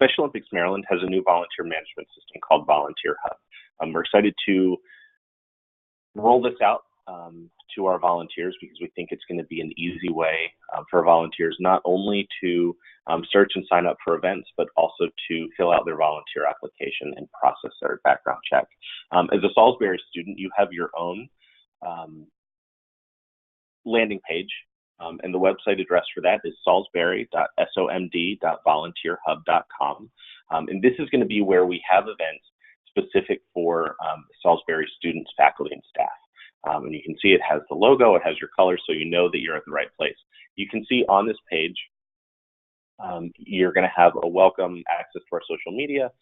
Special Olympics Maryland has a new volunteer management system called VolunteerHub. We're excited to roll this out to our volunteers because we think it's going to be an easy way for volunteers not only to search and sign up for events, but also to fill out their volunteer application and process their background check. As a Salisbury student, you have your own landing page, and the website address for that is salisbury.somd.volunteerhub.com. And this is going to be where we have events specific for Salisbury students, faculty, and staff. And you can see it has the logo, it has your colors, so you know that you're at the right place. You can see on this page, you're going to have a welcome access to our social media,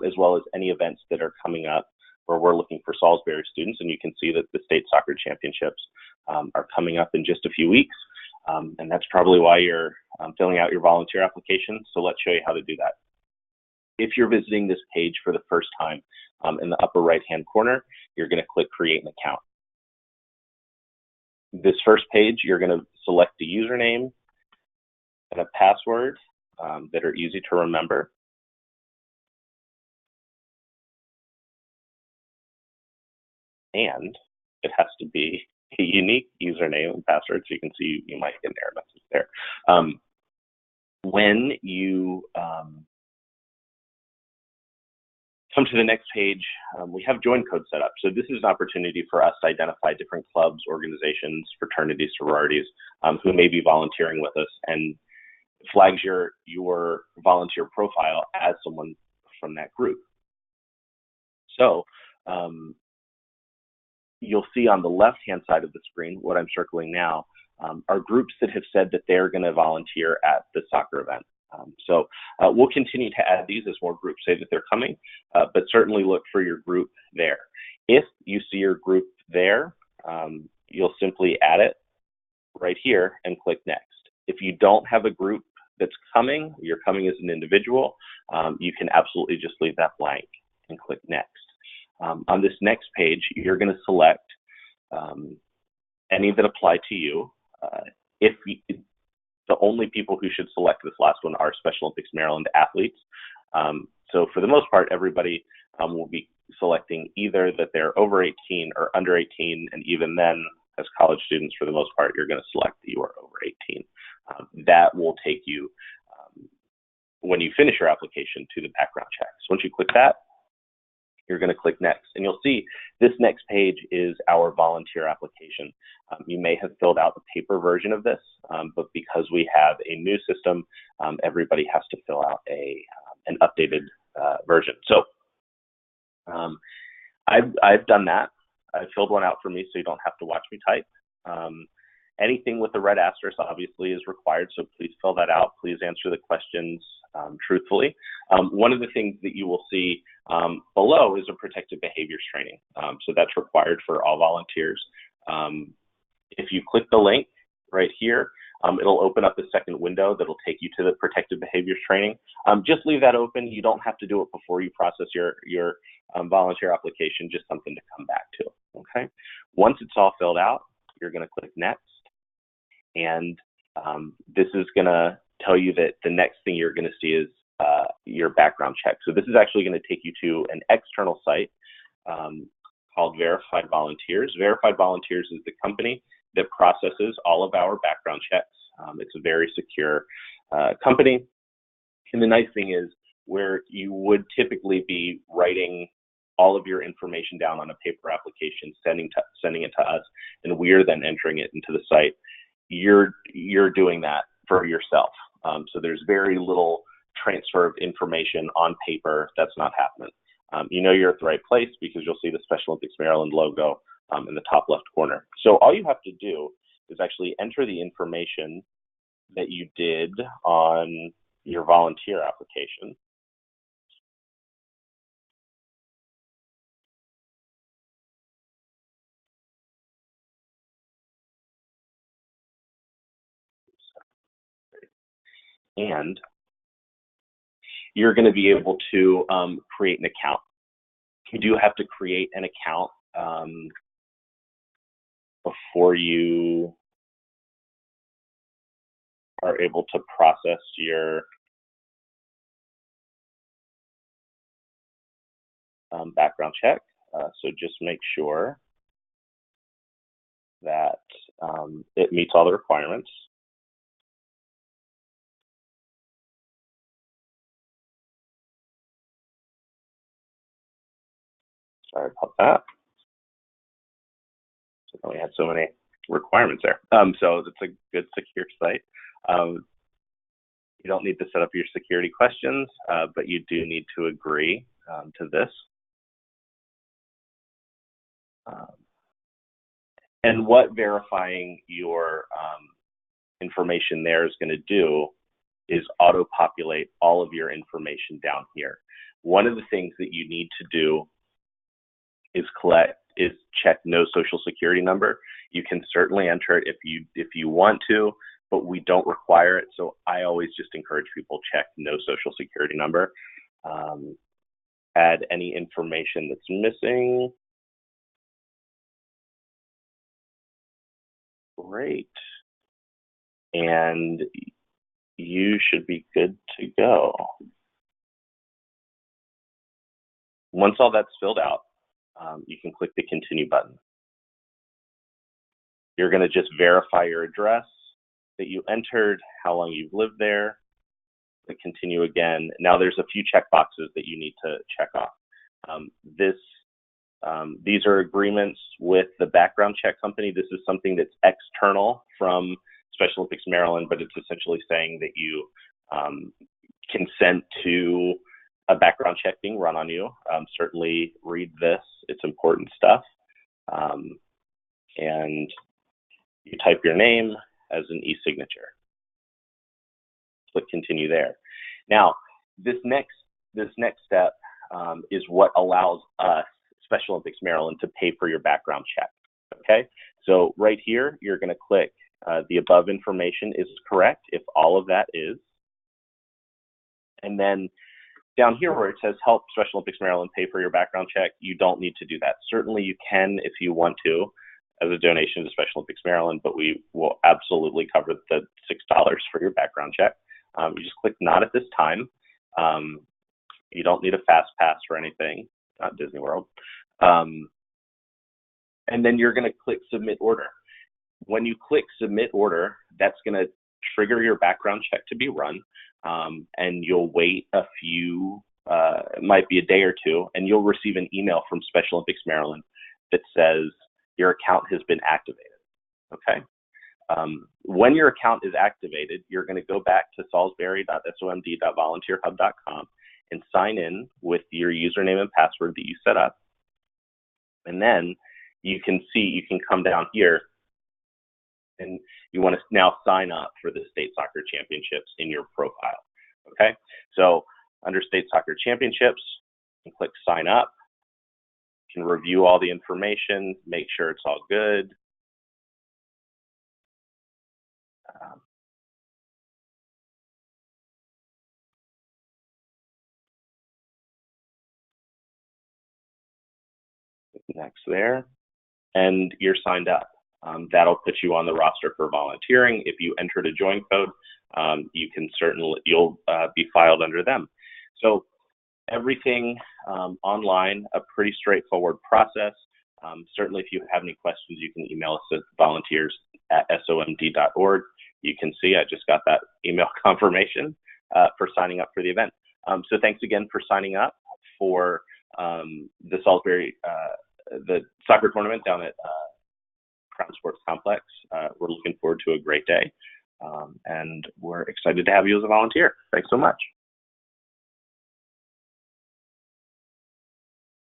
as well as any events that are coming up where we're looking for Salisbury students. And you can see that the state soccer championships are coming up in just a few weeks. And that's probably why you're filling out your volunteer application. So let's show you how to do that. If you're visiting this page for the first time, in the upper right-hand corner, you're going to click Create an Account. This first page, you're going to select a username and a password that are easy to remember. And it has to be a unique username and password, so you can see you might get an error message there. When you come to the next page, we have join code set up. So this is an opportunity for us to identify different clubs, organizations, fraternities, sororities who may be volunteering with us, and flags your volunteer profile as someone from that group. So you'll see on the left-hand side of the screen, what I'm circling now, are groups that have said that they're going to volunteer at the soccer event. So we'll continue to add these as more groups say that they're coming, but certainly look for your group there. If you see your group there, you'll simply add it right here and click Next. If you don't have a group that's coming, you're coming as an individual, you can absolutely just leave that blank and click Next. On this next page, you're going to select any that apply to you. The only people who should select this last one are Special Olympics Maryland athletes. So for the most part, everybody will be selecting either that they're over 18 or under 18, and even then, as college students, for the most part, you're going to select that you are over 18. That will take you, when you finish your application, to the background check. So once you click that, you're going to click Next. And you'll see this next page is our volunteer application. You may have filled out the paper version of this, but because we have a new system, everybody has to fill out an updated version. So I've done that. I've filled one out for me so you don't have to watch me type. Anything with the red asterisk obviously is required, so please fill that out. Please answer the questions truthfully. One of the things that you will see below is a protective behaviors training. So that's required for all volunteers. If you click the link right here, it'll open up a second window that'll take you to the protective behaviors training. Just leave that open. You don't have to do it before you process your volunteer application, just something to come back to, okay? Once it's all filled out, you're gonna click Next. And this is going to tell you that the next thing you're going to see is your background check. So this is actually going to take you to an external site called Verified Volunteers. Verified Volunteers is the company that processes all of our background checks. It's a very secure company. And the nice thing is, where you would typically be writing all of your information down on a paper application, sending it to us, and we're then entering it into the site, you're doing that for yourself. So there's very little transfer of information on paper. That's not happening. You know you're at the right place because you'll see the Special Olympics Maryland logo in the top left corner. So all you have to do is actually enter the information that you did on your volunteer application. And you're going to be able to create an account. You do have to create an account before you are able to process your background check. So just make sure that it meets all the requirements. Sorry about that. So we had so many requirements there. So it's a good secure site. You don't need to set up your security questions, but you do need to agree to this. And what verifying your information there is going to do is auto-populate all of your information down here. One of the things that you need to do is check no social security number. You can certainly enter it if you want to, but we don't require it. So I always just encourage people check no social security number. Add any information that's missing. Great. And you should be good to go. Once all that's filled out, you can click the continue button. You're going to just verify your address that you entered, how long you've lived there. Click continue again. Now there's a few checkboxes that you need to check off. These are agreements with the background check company. This is something that's external from Special Olympics Maryland, but it's essentially saying that you consent to a background check being run on you. Certainly read this. It's important stuff. And you type your name as an e-signature. Click continue there. Now, this next step is what allows us, Special Olympics Maryland, to pay for your background check. Okay, so right here, you're going to click the above information is correct if all of that is. And then down here where it says help Special Olympics Maryland pay for your background check, you don't need to do that. Certainly you can if you want to as a donation to Special Olympics Maryland, but we will absolutely cover the $6 for your background check. You just click not at this time. You don't need a fast pass or anything, not Disney World. And then you're going to click submit order. When you click submit order, that's going to trigger your background check to be run. And you'll wait a few, it might be a day or two, and you'll receive an email from Special Olympics Maryland that says your account has been activated, okay? When your account is activated, you're going to go back to salisbury.somd.volunteerhub.com and sign in with your username and password that you set up. And then you can come down here and you want to now sign up for the State Soccer Championships in your profile, okay? So under State Soccer Championships, you can click sign up. You can review all the information, make sure it's all good. Next there, and you're signed up. That'll put you on the roster for volunteering. If you entered a join code, you'll be filed under them. So everything online, a pretty straightforward process. Certainly, if you have any questions, you can email us at volunteers@somd.org. You can see I just got that email confirmation for signing up for the event. So thanks again for signing up for the Salisbury, the soccer tournament down at Crown Sports Complex. We're looking forward to a great day, and we're excited to have you as a volunteer. Thanks so much.